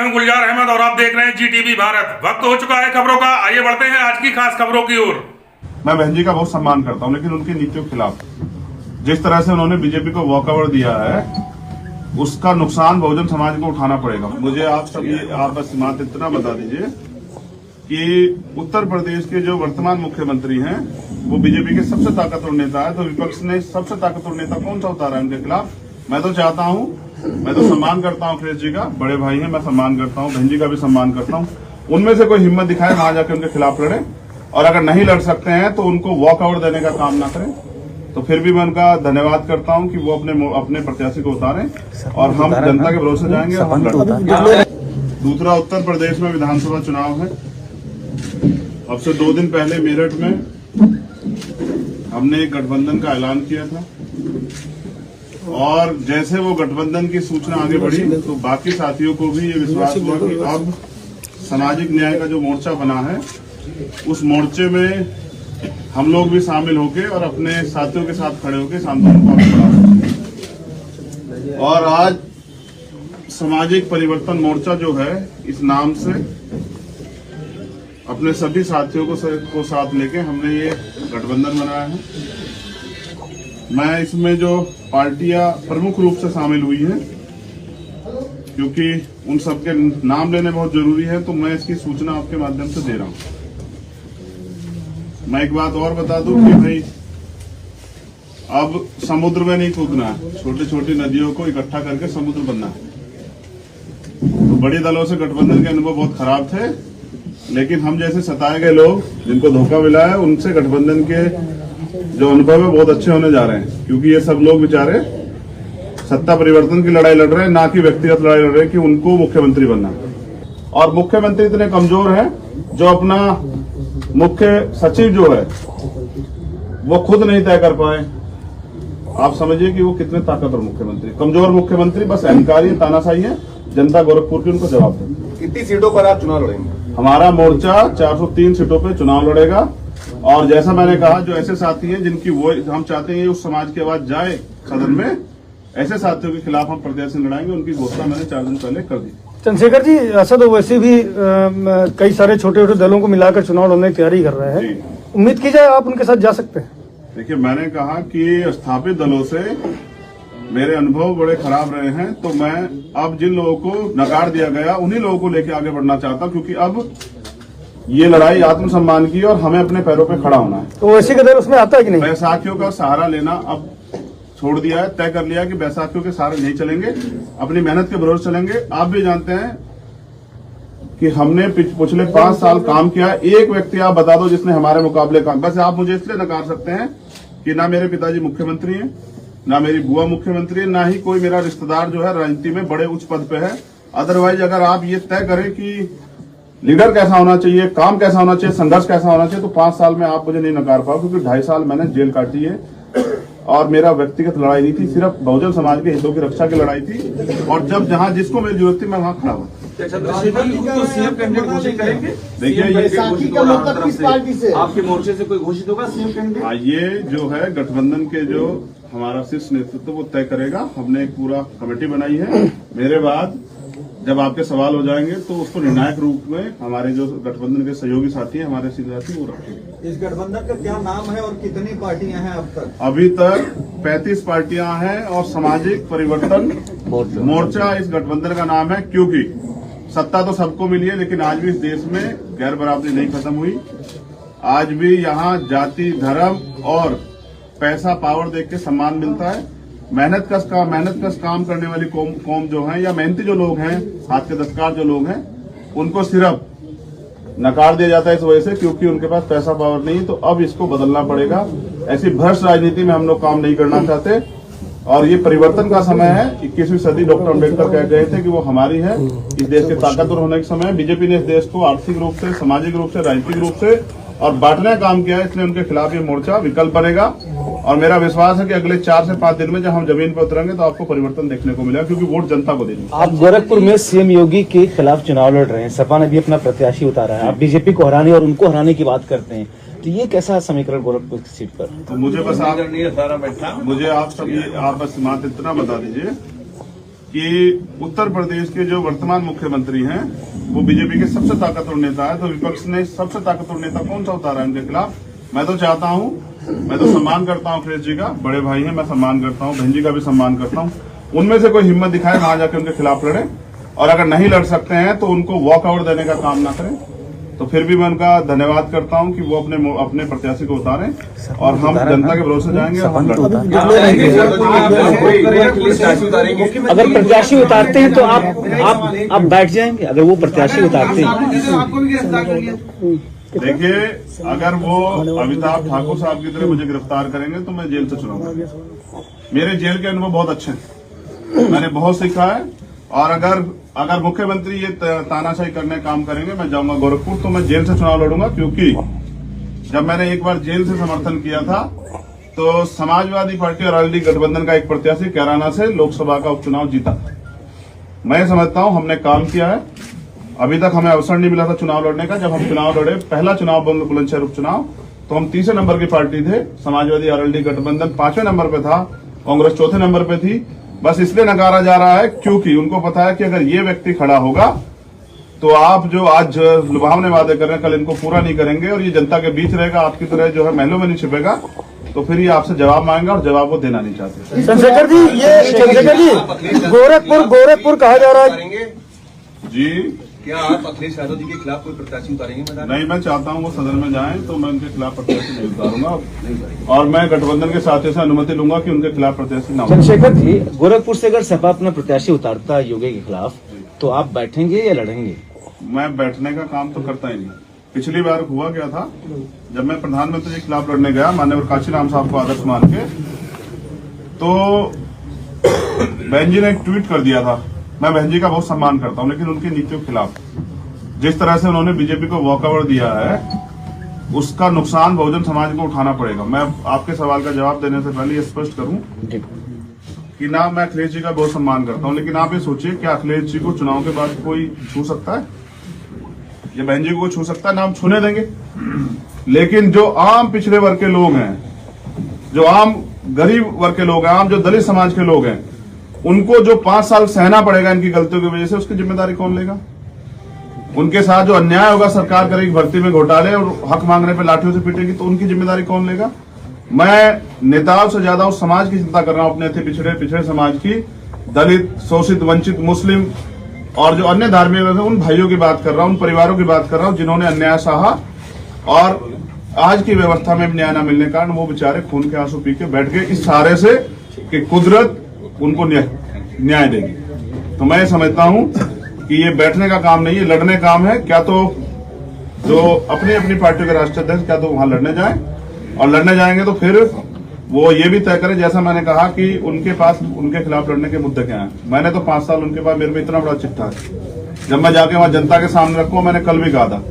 हूं गुलजार अहमद और आप देख रहे हैं जीटीवी भारत। वक्त हो चुका है खबरों का, आइए बढ़ते हैं आज की खास खबरों की ओर। मैं बहन जी का बहुत सम्मान करता हूं, लेकिन उनकी नीतियों के खिलाफ जिस तरह से उन्होंने बीजेपी को वॉकआउट दिया है, उसका नुकसान बहुजन समाज को उठाना पड़ेगा। मुझे आप सभी आप बस मात्र इतना बता दीजिए कि उत्तर प्रदेश के जो वर्तमान मुख्यमंत्री हैं वो बीजेपी के सबसे ताकतवर नेता है, तो विपक्ष ने सबसे ताकतवर नेता कौन सा उतारा है उनके खिलाफ? मैं तो चाहता हूं, मैं तो सम्मान करता हूं अखिलेश जी का, बड़े भाई हैं, मैं सम्मान करता हूं, बहन जी का भी सम्मान करता हूं। उनमें से कोई हिम्मत दिखाए वहां जाकर उनके खिलाफ लड़े, और अगर नहीं लड़ सकते हैं तो उनको वॉकआउट देने का काम ना करें। तो फिर भी मैं उनका धन्यवाद करता हूं कि वो अपने प्रत्याशी को उतारें और हम जनता के भरोसे जाएंगे और हम लड़ेंगे। दूसरा, उत्तर प्रदेश में विधानसभा चुनाव है। अब से 2 दिन पहले मेरठ में हमने एक गठबंधन का ऐलान किया था, और जैसे वो गठबंधन की सूचना आगे बढ़ी तो बाकी साथियों को भी ये विश्वास हुआ कि अब सामाजिक न्याय का जो मोर्चा बना है उस मोर्चे में हम लोग भी शामिल होके और अपने साथियों के साथ खड़े होके इस आंदोलन को आगे बढ़ाएंगे। और आज सामाजिक परिवर्तन मोर्चा जो है, इस नाम से अपने सभी साथियों को साथ लेके हमने ये गठबंधन बनाया है। मैं इसमें जो पार्टियां प्रमुख रूप से शामिल हुई हैं, क्योंकि उन सबके नाम लेने बहुत जरूरी है, तो मैं इसकी सूचना आपके माध्यम से दे रहा हूं। मैं एक बात और बता दूं कि भाई अब समुद्र में नहीं कूदना है, छोटी छोटी नदियों को इकट्ठा करके समुद्र बनना है। तो बड़े दलों से गठबंधन के अनुभव बहुत खराब थे, लेकिन हम जैसे सताए गए लोग जिनको धोखा मिला है, उनसे गठबंधन के जो अनुभव है बहुत अच्छे होने जा रहे हैं, क्योंकि ये सब लोग बेचारे सत्ता परिवर्तन की लड़ाई लड़ रहे हैं, ना कि व्यक्तिगत लड़ाई लड़ रहे हैं कि उनको मुख्यमंत्री बनना। और मुख्यमंत्री इतने कमजोर हैं जो अपना मुख्य सचिव जो है वो खुद नहीं तय कर पाए। आप समझिए कि वो कितने ताकतवर मुख्यमंत्री, कमजोर मुख्यमंत्री, बस अहंकारी तानाशाही है। जनता गोरखपुर की उनको जवाब दे। कितनी सीटों पर आप चुनाव लड़ेंगे? हमारा मोर्चा 403 सीटों पे चुनाव लड़ेगा, और जैसा मैंने कहा, जो ऐसे साथी हैं जिनकी वो हम चाहते हैं उस समाज की आवाज जाए सदन में, ऐसे साथियों के खिलाफ हम प्रत्याशी लड़ाएंगे। उनकी घोषणा मैंने 4 दिन पहले कर दी। चंद्रशेखर जी, असद ओवैसी भी कई सारे छोटे छोटे दलों को मिलाकर चुनाव लड़ने की तैयारी कर रहे हैं, उम्मीद की जाए आप उनके साथ जा सकते हैं? देखिए, मैंने कहा कि स्थापित दलों से मेरे अनुभव बड़े खराब रहे हैं, तो मैं अब जिन लोगों को नकार दिया गया उन्हीं लोगों को लेकर आगे बढ़ना चाहता हूं, क्योंकि अब ये लड़ाई आत्मसम्मान की और हमें अपने पैरों पे खड़ा होना है। तो वैसे का दल उसमें आता है कि नहीं? बैसाखियों का सहारा लेना अब छोड़ दिया है, तय कर लिया कि बैसाखियों के सहारे नहीं चलेंगे, अपनी मेहनत के भरोसे चलेंगे। आप भी जानते हैं कि हमने पिछले 5 साल काम किया। एक व्यक्ति आप बता दो जिसने हमारे मुकाबले काम, बस आप मुझे इसलिए नकार सकते हैं कि ना मेरे पिताजी मुख्यमंत्री हैं, ना मेरी बुआ मुख्यमंत्री है, ना ही कोई मेरा रिश्तेदार जो है राजनीति में बड़े उच्च पद पे है। अदरवाइज अगर आप ये तय करें कि लीडर कैसा होना चाहिए, काम कैसा होना चाहिए, संघर्ष कैसा होना चाहिए, तो 5 साल में आप मुझे नहीं नकार पाओ, क्योंकि 2.5 साल मैंने जेल काटी है और मेरा व्यक्तिगत लड़ाई नहीं थी, सिर्फ बहुजन समाज के हितों की रक्षा की लड़ाई थी। और जब जहां जिसको मेरी जरूरत थी मैं वहां खड़ा हुआ। सीएम कैंडिडेट घोषित करेंगे? देखिए, आपके मोर्चे से कोई घोषित होगा सीएम कैंडिडेट? ये जो है गठबंधन के जो हमारा शीर्ष नेतृत्व वो तय करेगा। हमने एक पूरा कमेटी बनाई है। मेरे बाद जब आपके सवाल हो जाएंगे तो उसको निर्णायक रूप में हमारे जो गठबंधन के सहयोगी साथी हैं, हमारे सीधे साथी, वो रखेंगे। इस गठबंधन का क्या नाम है और कितनी पार्टियां हैं अब तक? अभी तक 35 पार्टियां हैं और सामाजिक परिवर्तन मोर्चा इस गठबंधन का नाम है, क्योंकि सत्ता तो सबको मिली है, लेकिन आज भी इस देश में गैर बराबरी नहीं खत्म हुई। आज भी यहाँ जाति, धर्म और पैसा, पावर देख के सम्मान मिलता है। मेहनत कश काम करने वाली कौम जो है, या मेहनती जो लोग हैं, हाथ के दस्तकार जो लोग हैं, उनको सिर्फ नकार दिया जाता है इस वजह से क्योंकि उनके पास पैसा, पावर नहीं। तो अब इसको बदलना पड़ेगा। ऐसी भ्रष्ट राजनीति में हम लोग काम नहीं करना चाहते, और ये परिवर्तन का समय है। 21वीं सदी डॉक्टर अम्बेडकर कह गए थे कि वो हमारी है, इस देश के ताकतवर होने के समय। बीजेपी ने इस देश को आर्थिक रूप से, सामाजिक रूप से, राजनीतिक रूप से और बांटने का काम किया है, इसलिए उनके खिलाफ ये मोर्चा विकल्प बनेगा। और मेरा विश्वास है कि अगले 4 से 5 दिन में जब हम जमीन पर उतरेंगे तो आपको परिवर्तन देखने को मिलेगा, क्योंकि वोट जनता को देनी। आप गोरखपुर में सीएम योगी के खिलाफ चुनाव लड़ रहे हैं, सपा ने भी अपना प्रत्याशी उतारा है, आप बीजेपी को हराने और उनको हराने की बात करते हैं, तो ये कैसा समीकरण गोरखपुर की सीट पर? तो मुझे बस आप सभी आप बस मात्र इतना बता दीजिए कि उत्तर प्रदेश के जो वर्तमान मुख्यमंत्री हैं वो बीजेपी के सबसे ताकतवर नेता है, तो विपक्ष ने सबसे ताकतवर नेता कौन सा उतारा है उनके खिलाफ। मैं तो चाहता हूं, मैं तो सम्मान करता हूं अखिलेश जी का, बड़े भाई हैं, मैं सम्मान करता हूं, बहन जी का भी सम्मान करता हूं। उनमें से कोई हिम्मत दिखाए वहां जाके उनके खिलाफ लड़े, और अगर नहीं लड़ सकते हैं तो उनको वॉकआउट देने का काम ना करें। तो फिर भी मैं उनका धन्यवाद करता हूं कि वो अपने प्रत्याशी को उतारें, और हम जनता के भरोसे जाएंगे। हम अगर प्रत्याशी उतारते हैं तो आप बैठ जाएंगे, अगर वो प्रत्याशी उतारते हैं। देखिए, अगर वो अमिताभ ठाकुर साहब की तरह मुझे गिरफ्तार करेंगे तो मैं जेल से चुनाऊंगा। मेरे जेल के अनुभव बहुत अच्छे हैं, मैंने बहुत सीखा है, और अगर मुख्यमंत्री ये तानाशाही करने का काम करेंगे, मैं जाऊंगा गोरखपुर, तो मैं जेल से चुनाव लड़ूंगा। क्योंकि जब मैंने एक बार जेल से समर्थन किया था तो समाजवादी पार्टी और आरएलडी गठबंधन का एक प्रत्याशी कैराना से लोकसभा का उपचुनाव जीता। मैं समझता हूं हमने काम किया है। अभी तक हमें अवसर नहीं मिला था चुनाव लड़ने का। जब हम चुनाव लड़े, पहला चुनाव बुलंदशहर उपचुनाव, तो हम तीसरे नंबर की पार्टी थे, समाजवादी आरएलडी गठबंधन 5वें नंबर पे था, कांग्रेस 4थे नंबर पे थी। बस इसलिए नकारा जा रहा है क्योंकि उनको पता है कि अगर ये व्यक्ति खड़ा होगा तो आप जो आज लुभावने वादे कर रहे हैं, कल इनको पूरा नहीं करेंगे, और ये जनता के बीच रहेगा, आपकी तरह जो है महलों में नहीं छिपेगा, तो फिर ये आपसे जवाब मांगेगा, और जवाब वो देना नहीं चाहते। चंद्रशेखर जी, ये चंद्रशेखर जी, गोरखपुर कहा जा रहा है जी। क्या आप अखिलेश यादव जी के खिलाफ कोई प्रत्याशी उतारेंगे मैदान? नहीं, मैं चाहता हूं वो सदन में जाएं, तो मैं उनके खिलाफ प्रत्याशी नहीं उतारूंगा, और मैं गठबंधन के साथियों से अनुमति लूंगा कि उनके खिलाफ प्रत्याशी ना हो। चंद्रशेखर जी, गोरखपुर से अगर सपा अपना प्रत्याशी उतारता है योगी के खिलाफ, तो आप बैठेंगे या लड़ेंगे? मैं बैठने का काम तो करता ही नहीं। पिछली बार हुआ क्या था, जब मैं प्रधानमंत्री के खिलाफ लड़ने गया, माननीय काशीराम साहब को आदर्श मान के, तो बहन जी ने एक ट्वीट कर दिया था। मैं बहन जी का बहुत सम्मान करता हूं, लेकिन उनकी नीतियों के खिलाफ जिस तरह से उन्होंने बीजेपी को वॉकआउट दिया है, उसका नुकसान बहुजन समाज को उठाना पड़ेगा। मैं आपके सवाल का जवाब देने से पहले ये स्पष्ट करूं कि ना मैं अखिलेश जी का बहुत सम्मान करता हूं, लेकिन आप ये सोचिए, क्या अखिलेश जी को चुनाव के बाद कोई छू सकता है? ये बहन जी को छू सकता है? ना हम छूने देंगे। लेकिन जो आम पिछड़े वर्ग के लोग हैं, जो आम गरीब वर्ग के लोग हैं, आम जो दलित समाज के लोग हैं, उनको जो 5 साल सहना पड़ेगा इनकी गलतियों की वजह से, उसकी जिम्मेदारी कौन लेगा? उनके साथ जो अन्याय होगा, सरकार करेगी भर्ती में घोटाले और हक मांगने पे लाठियों से पीटेगी, तो उनकी जिम्मेदारी कौन लेगा? मैं नेताओं से ज्यादा उस समाज की चिंता कर रहा हूं, अपने पिछड़े समाज की, दलित, शोषित, वंचित, मुस्लिम और जो अन्य धार्मिक हैं, उन भाइयों की बात कर रहा हूं, उन परिवारों की बात कर रहा हूं जिन्होंने अन्याय सहा, और आज की व्यवस्था में न्याय न मिलने के कारण वो बेचारे खून के आंसू पी के बैठ गए इस सहारे से कि कुदरत उनको न्याय देगी। तो मैं समझता हूं कि ये बैठने का काम नहीं है, लड़ने का काम है। क्या तो जो अपनी अपनी पार्टी के राष्ट्रीय अध्यक्ष क्या तो वहां लड़ने जाएं, और लड़ने जाएंगे तो फिर वो ये भी तय करें, जैसा मैंने कहा कि उनके पास उनके खिलाफ लड़ने के मुद्दे क्या हैं। मैंने तो 5 साल उनके पास, मेरे में इतना बड़ा चिट्ठा है, जब मैं जाके वहां जनता के सामने रखूं। मैंने कल भी कहा था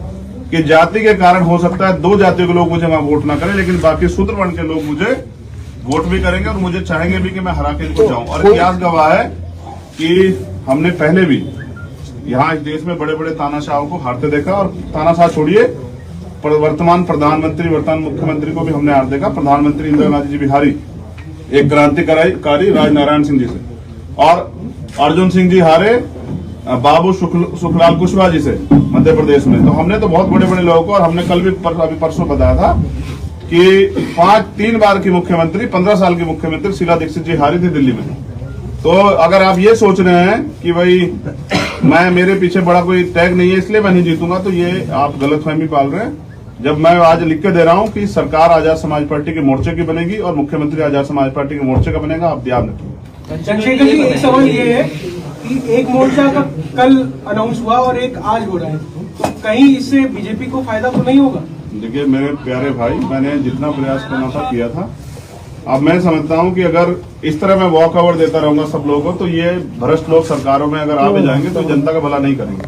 कि जाति के कारण हो सकता है 2 जातियों के लोग मुझे वहां वोट ना करें, लेकिन बाकी शूद्र वर्ण के लोग मुझे वोट भी करेंगे और मुझे चाहेंगे भी कि मैं हरा के इनको जाऊं। और इतिहास गवाह है कि हमने पहले भी यहाँ इस देश में बड़े बड़े तानाशाहों को हारते देखा, और तानाशाह छोड़िए, वर्तमान प्रधानमंत्री, वर्तमान मुख्यमंत्री को भी हमने हार देखा। प्रधानमंत्री इंदिरा गांधी जी भी हारी एक क्रांतिकारी राजनारायण सिंह जी से, और अर्जुन सिंह जी हारे बाबू सुखलाल कुशवाहा जी से मध्य प्रदेश में। तो हमने तो बहुत बड़े बड़े लोगों को, और हमने कल भी अभी परसों बताया था कि 3 बार की मुख्यमंत्री, 15 साल की मुख्यमंत्री शीला दीक्षित जी हारी थी दिल्ली में। तो अगर आप ये सोच रहे हैं कि भाई मेरे पीछे बड़ा कोई टैग नहीं है इसलिए मैं नहीं जीतूंगा, तो ये आप गलतफहमी पाल रहे हैं। जब मैं आज लिख के दे रहा हूं कि सरकार आजाद समाज पार्टी के मोर्चे की बनेगी और मुख्यमंत्री आजाद समाज पार्टी के मोर्चे का बनेगा, आप ध्यान रखिए। चंद्रशेखर जी, एक सवाल ये है कि एक मोर्चा का कल अनाउंस हुआ और एक आज हो रहा है, तो कहीं इससे बीजेपी को फायदा तो नहीं होगा? देखिए मेरे प्यारे भाई, मैंने जितना प्रयास करना था किया था। अब मैं समझता हूं कि अगर इस तरह मैं वॉकआउट देता रहूंगा सब लोगों को, तो ये भ्रष्ट लोग सरकारों में अगर आ भी जाएंगे तो जनता का भला नहीं करेंगे।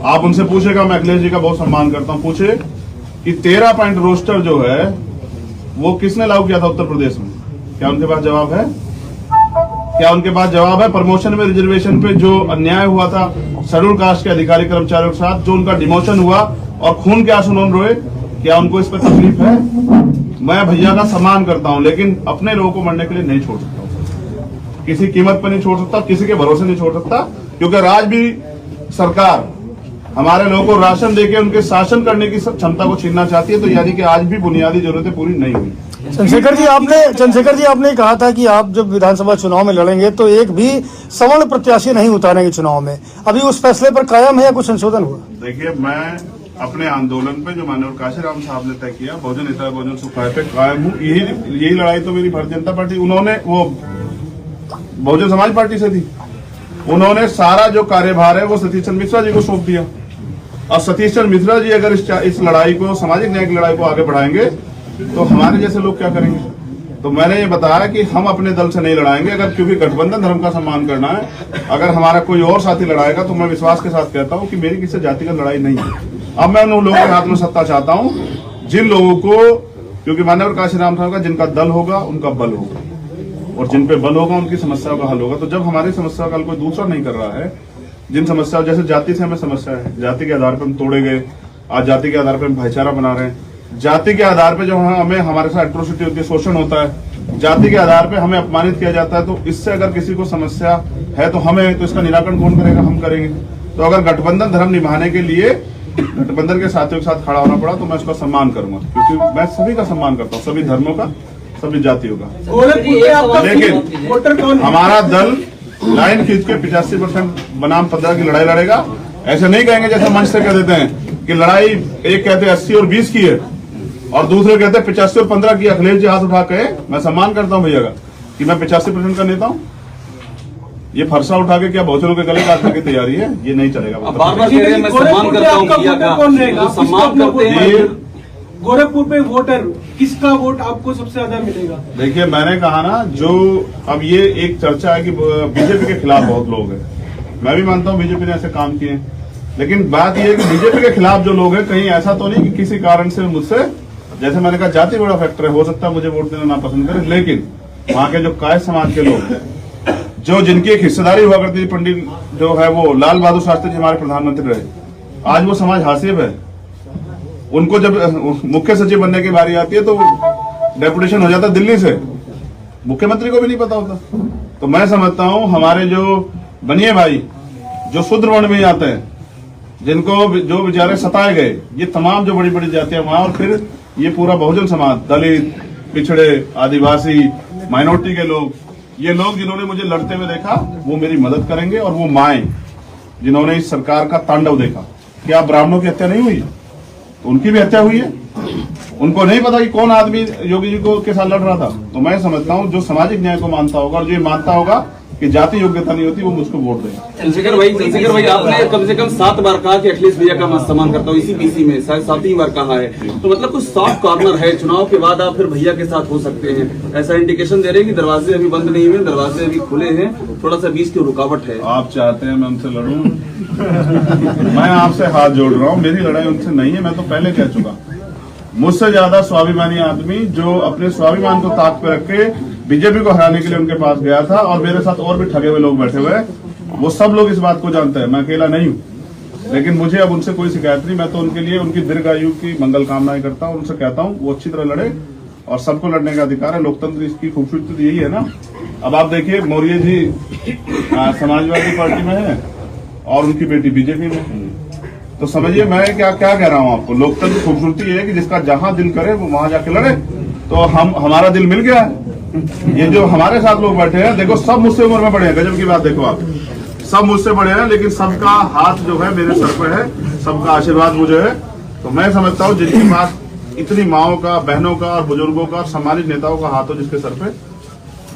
आप उनसे पूछेगा, मैं अखिलेश जी का बहुत सम्मान करता हूं, पूछे कि 13 पॉइंट रोस्टर जो है वो किसने लागू किया था उत्तर प्रदेश में? क्या उनके पास जवाब है? क्या उनके पास जवाब है? प्रमोशन में रिजर्वेशन पे जो अन्याय हुआ था शेड्यूल कास्ट के अधिकारी कर्मचारियों के साथ, जो उनका डिमोशन हुआ और खून के आंसू उन्होंने रोए, क्या उनको इस पर तकलीफ है? मैं भैया का सम्मान करता हूं, लेकिन अपने लोगों को मरने के लिए नहीं छोड़ सकता हूं। किसी कीमत पर नहीं छोड़ सकता, किसी के भरोसे नहीं छोड़ सकता, क्योंकि आज भी सरकार हमारे लोगों को राशन देके उनके शासन करने की क्षमता को छीनना चाहती है। तो यानी कि आज भी बुनियादी जरूरतें पूरी नहीं हुई। चंद्रशेखर जी आपने कहा था कि आप जब विधानसभा चुनाव में लड़ेंगे तो एक भी सवर्ण प्रत्याशी नहीं उतारेंगे चुनाव में। अभी उस फैसले पर कायम है या कुछ संशोधन हुआ? देखिए, मैं अपने आंदोलन पे जो माननीय काशीराम साहब ने तय किया, बहुजन हिताय बहुजन सुखाय पे कायम हूँ। यही लड़ाई तो मेरी भारतीय जनता पार्टी, उन्होंने वो बहुजन समाज पार्टी से थी, उन्होंने सारा जो कार्यभार है वो सतीश चंद्र मिश्रा जी को सौंप दिया। और सतीश चंद्र मिश्रा जी अगर इस लड़ाई को, सामाजिक न्याय की लड़ाई को आगे बढ़ाएंगे तो हमारे जैसे लोग क्या करेंगे? तो मैंने ये बताया कि हम अपने दल से नहीं लड़ाएंगे, अगर क्योंकि गठबंधन धर्म का सम्मान करना है। अगर हमारा कोई और साथी लड़ाएगा तो मैं विश्वास के साथ कहता हूं कि मेरी किसी जातिगत लड़ाई नहीं है। अब मैं उन लोगों के हाथ में सत्ता चाहता हूं जिन लोगों को, क्योंकि माननीय काशीराम साहब का जिनका दल होगा उनका बल होगा, और जिन पे बल होगा उनकी समस्याओं का हल होगा। तो जब हमारी समस्या का हल कोई दूसरा नहीं कर रहा है, जिन समस्याओं, जैसे जाति से हमें समस्या है, जाति के आधार पर हम तोड़े गए, आज जाति के आधार पर हम भाईचारा बना रहे हैं। जाति के आधार पर जो हमें हमारे साथ एट्रोसिटी होती है, शोषण होता है, जाति के आधार पर हमें अपमानित किया जाता है, तो इससे अगर किसी को समस्या है तो हमें, तो इसका निराकरण कौन करेगा? हम करेंगे। तो अगर गठबंधन धर्म निभाने के लिए गठबंधन के साथियों के साथ खड़ा होना पड़ा तो मैं उसका सम्मान करूंगा, क्योंकि मैं सभी का सम्मान करता हूँ, सभी धर्मों का, सभी जातियों का। लेकिन हमारा दल लाइन खींच के 85% बनाम 15 की लड़ाई लड़ेगा। ऐसे नहीं कहेंगे जैसे मंच से कह देते हैं कि लड़ाई, एक कहते हैं 80 और 20 की है और दूसरे कहते हैं 85 और 15 की। अखिलेश जी हाथ उठा के, मैं सम्मान करता हूं भैया का कि मैं 85% का नेता हूं। ये फरसा उठा के क्या बहुजनों के गले काटने की तैयारी है? ये नहीं चलेगा। बार-बार कह रहे हैं मैं सम्मान करता हूं भैया का, सम्मान करते हैं। गोरखपुर पे वोटर, किसका वोट आपको सबसे ज्यादा मिलेगा? देखिए, मैंने कहा ना, जो अब ये एक चर्चा है कि बीजेपी के खिलाफ बहुत लोग हैं। मैं भी मानता हूं बीजेपी ने ऐसे काम किए, लेकिन बात यह है कि बीजेपी के खिलाफ जो लोग हैं, कहीं ऐसा तो नहीं कि किसी कारण से मुझसे, जैसे मैंने कहा, जाति बड़ा फैक्टर है, हो सकता है मुझे वोट देना ना पसंद करे, लेकिन वहां के जो कायस्थ समाज के लोग, जो जिनकी एक हिस्सेदारी हुआ करती थी, पंडित जो है वो लाल बहादुर शास्त्री जी हमारे प्रधानमंत्री रहे, आज वो समाज हासिब है। उनको जब मुख्य सचिव बनने की बारी आती है तो डेपुटेशन हो जाता है दिल्ली से, मुख्यमंत्री को भी नहीं पता होता। तो मैं समझता हूं हमारे जो बनिए भाई, जो शूद्र वर्ण में आते हैं, जिनको जो बेचारे सताए गए, ये तमाम जो बड़ी बड़ी जातियां वहां, और फिर ये पूरा बहुजन समाज, दलित, पिछड़े, आदिवासी, माइनॉरिटी के लोग, ये लोग जिन्होंने मुझे लड़ते हुए देखा, वो मेरी मदद करेंगे। और वो माएं जिन्होंने इस सरकार का तांडव देखा, क्या ब्राह्मणों की हत्या नहीं हुई? तो उनकी भी हत्या हुई है। उनको नहीं पता कि कौन आदमी योगी जी को के साथ लड़ रहा था। तो मैं समझता हूं जो सामाजिक न्याय को मानता होगा और जो मानता होगा कि जाति योग्यता नहीं होती, वो मुझको वोट देगा। चंद्रशेखर भाई, आपने कम से कम 7 बार कहा कि अखिलेश भैया का मैं सम्मान करता हूँ, इसी बीसी में शायद 7वीं बार कहा है। तो मतलब कुछ सॉफ्ट कॉर्नर है, चुनाव के बाद आप फिर भैया के साथ हो सकते हैं, ऐसा इंडिकेशन दे रहे हैं कि दरवाजे अभी बंद नहीं हुए, दरवाजे अभी खुले हैं, थोड़ा सा बीच की रुकावट है। आप चाहते हैं मैं उनसे लड़ूं? मैं आपसे हाथ जोड़ रहा हूं, मेरी लड़ाई उनसे नहीं है। मैं तो पहले कह चुका, मुझसे ज्यादा स्वाभिमानी आदमी जो अपने स्वाभिमान को ताक पे रख के बीजेपी को हराने के लिए उनके पास गया था, और मेरे साथ और भी ठगे हुए लोग बैठे हुए हैं, वो सब लोग इस बात को जानते हैं, मैं अकेला नहीं हूं। लेकिन मुझे अब उनसे कोई शिकायत नहीं। मैं तो उनके लिए उनकी दीर्घायु की मंगल कामनाएं करता हूं, उनसे कहता हूं वो अच्छी तरह लड़े, और सबको लड़ने का अधिकार है। लोकतंत्र इसकी खूबसूरती तो यही है ना। अब आप देखिए, मौर्य जी समाजवादी पार्टी में है और उनकी बेटी बीजेपी में, तो समझिए मैं क्या क्या कह रहा हूं आपको। लोकतंत्र की खूबसूरती है कि जिसका जहां दिल करे वो वहां जाके लड़े। तो हमारा दिल मिल गया है। ये जो हमारे साथ लोग बैठे हैं, देखो सब मुझसे उम्र में बड़े हैं, गजब की बात देखो आप, सब मुझसे बड़े हैं, लेकिन सबका हाथ जो है मेरे सर पे है, सबका आशीर्वाद मुझे है। तो मैं समझता हूँ जिनके पास इतनी माओं का, बहनों का और बुजुर्गों का और सम्मानित नेताओं का हाथ हो जिसके सर पे,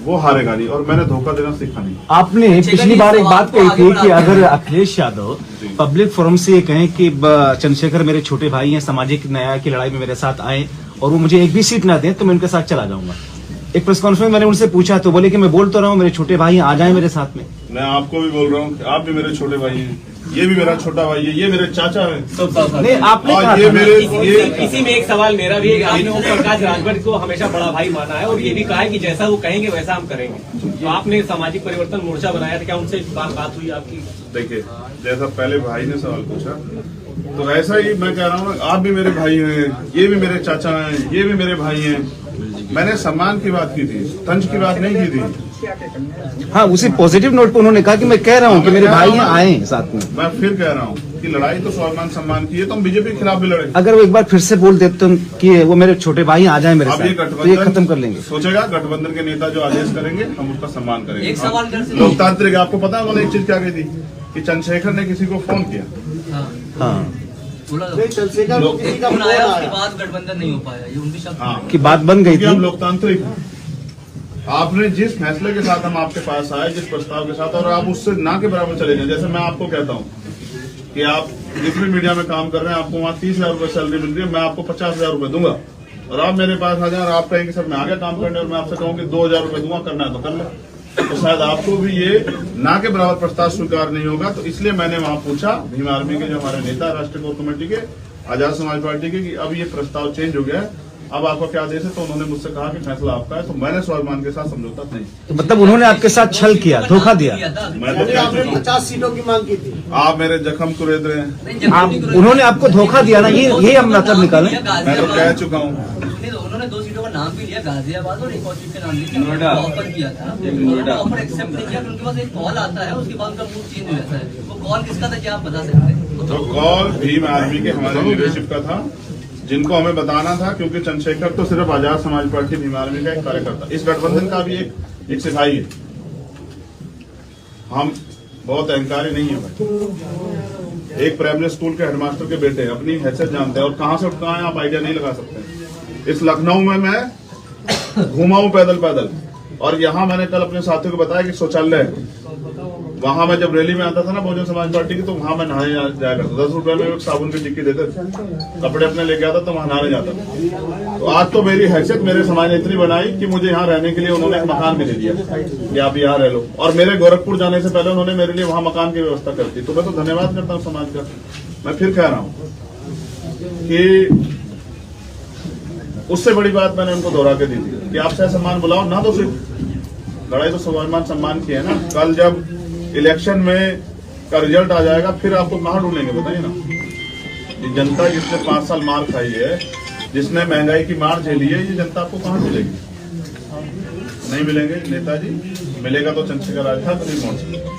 वो हारेगा नहीं। और मैंने धोखा देना सीखा नहीं। आपने पिछली बार एक बात कही थी कि अगर अखिलेश यादव पब्लिक फोरम से ये कहें कि चंद्रशेखर मेरे छोटे भाई हैं, सामाजिक न्याय की लड़ाई में मेरे साथ आए और वो मुझे एक भी सीट ना दें तो मैं उनके साथ चला जाऊंगा। एक प्रेस कॉन्फ्रेंस मैंने उनसे पूछा तो बोले कि मैं बोल तो रहा हूँ, मेरे छोटे भाई आ जाए मेरे साथ में। मैं आपको भी बोल रहा हूँ, आप भी मेरे छोटे भाई हैं, ये भी मेरा छोटा भाई है, ये मेरे चाचा है। नहीं, आपने और कहा ये था ना, मेरे इसी में एक सवाल मेरा भी है कि आपने ओम प्रकाश राजभर को हमेशा बड़ा भाई माना है और ये भी कहा है कि जैसा वो कहेंगे वैसा हम करेंगे। तो आपने सामाजिक परिवर्तन मोर्चा बनाया था, क्या उनसे बात हुई आपकी? देखिए, जैसा पहले भाई ने सवाल पूछा, तो ऐसा ही मैं कह रहा हूँ, आप भी मेरे भाई हैं, ये भी मेरे चाचा हैं, ये भी मेरे भाई हैं, मैंने सम्मान की बात की थी, तंज की बात नहीं की थी। हाँ, उसी पॉजिटिव नोट पे उन्होंने कहा कि मैं कह रहा हूँ कि मेरे भाई यहाँ आए साथ में। मैं फिर कह रहा हूँ कि लड़ाई तो स्वाभिमान सम्मान की है, तो हम बीजेपी के खिलाफ भी लड़े। अगर वो एक बार फिर से बोल देते कि वो मेरे छोटे भाई आ जाए मेरे अब ये साथ, तो ये खत्म कर गठबंधन लेंगे। सोचेगा, गठबंधन के नेता जो आदेश करेंगे हम उसका सम्मान करेंगे। एक सवाल इधर से- लोकतांत्रिक, आपको पता है उन्होंने एक चीज क्या कही थी कि चंद्रशेखर ने किसी को फोन किया। हाँ, बोला चंद्रशेखर को किसी का फोन फोन आया, आया। उसके बाद गठबंधन नहीं हो पाया, ये उनके शब्द। हाँ, कि बात बन गई क्योंकि हम थी। लोकतांत्रिक हैं। आपने जिस फैसले के साथ हम आपके पास आए, जिस प्रस्ताव के साथ, और आप उससे ना के बराबर चले जाए। जैसे मैं आपको कहता हूँ कि आप जिस भी मीडिया में काम कर रहे हैं, आपको वहाँ 30,000 रुपए सैलरी मिल रही है, मैं आपको 50,000 रुपए दूंगा, और आप मेरे पास आ जाए और आप कहेंगे सर मैं आ गया काम करने, और मैं आपसे कहूँ कि 2,000 रुपए दूंगा, करना है तो कर लो, तो शायद आपको भी ये ना के बराबर प्रस्ताव स्वीकार नहीं होगा। तो इसलिए मैंने वहां पूछा भीम आर्मी के जो हमारे नेता राष्ट्रीय कोर कमेटी के, आजाद समाज पार्टी के, कि अब ये प्रस्ताव चेंज हो गया है, अब आपका क्या आदेश है? तो उन्होंने मुझसे कहा कि फैसला आपका है। तो मैंने स्वाभिमान के साथ समझौता नहीं। तो मतलब उन्होंने आपके साथ छल किया, धोखा दिया। मैं तो कह चुका हूं, 50 सीटों की मांग की थी। आप मेरे जख्म कुरेद रहे हैं। आप उन्होंने आपको धोखा दिया ना, ये हम मतलब निकालें। मैं तो कह चुका हूँ, उन्होंने 2 सीटों का नाम भी लिया, गाजियाबाद और एक और सीट का नाम लिया, ऑफर किया था, उन्होंने ऑफर एक्सेप्ट नहीं किया, फिर उनके पास एक कॉल आता है, उसके बाद उनका मूड चेंज हो जाता है। वो कॉल किसका था, क्या आप बता सकते हैं? तो कॉल भीम आर्मी के हमारे लीडरशिप का था, जिनको हमें बताना था, क्योंकि चंद्रशेखर तो सिर्फ आजाद समाज पार्टी भीम आर्मी का एक कार्यकर्ता, इस गठबंधन का भी एक सिपाही है। हम बहुत अहंकारी नहीं है भाई। एक प्राइमरी स्कूल के हेडमास्टर के बेटे अपनी हैसियत जानते हैं, और कहां से उठता है आप आइडिया नहीं लगा सकते। इस लखनऊ में मैं घूमा हूं पैदल पैदल, और यहाँ मैंने कल अपने साथियों को बताया कि शौचालय है। वहां मैं जब रैली में आता था ना बहुजन समाज पार्टी की, तो वहां मैं नहाने जाया करता। 10 रुपए में एक साबुन की टिक्की देते थे, कपड़े अपने लेके आता तो वहां नहाने जाता था। तो आज तो मेरी हैसियत मेरे समाज ने इतनी बनाई कि मुझे यहाँ रहने के लिए उन्होंने एक मकान भी दे दिया कि आप यहाँ रह लो, और मेरे गोरखपुर जाने से पहले उन्होंने मेरे लिए वहां मकान की व्यवस्था कर दी। तो मैं तो धन्यवाद करता हूँ समाज का। मैं फिर कह रहा हूँ कि उससे बड़ी बात मैंने उनको दोहरा के दी थी कि आप सह सम्मान बुलाओ ना, तो सिर्फ लड़ाई तो स्वाभिमान सम्मान की है ना। कल जब इलेक्शन में का रिजल्ट आ जाएगा, फिर आपको कहाँ ढूंढेंगे बताइए ना। ये जनता जिसने 5 साल मार खाई है, जिसने महंगाई की मार झेली है, ये जनता आपको कहाँ मिलेगी? नहीं मिलेंगे नेताजी, मिलेगा तो चंद्रशेखर आजाद नहीं पहुंच सकते।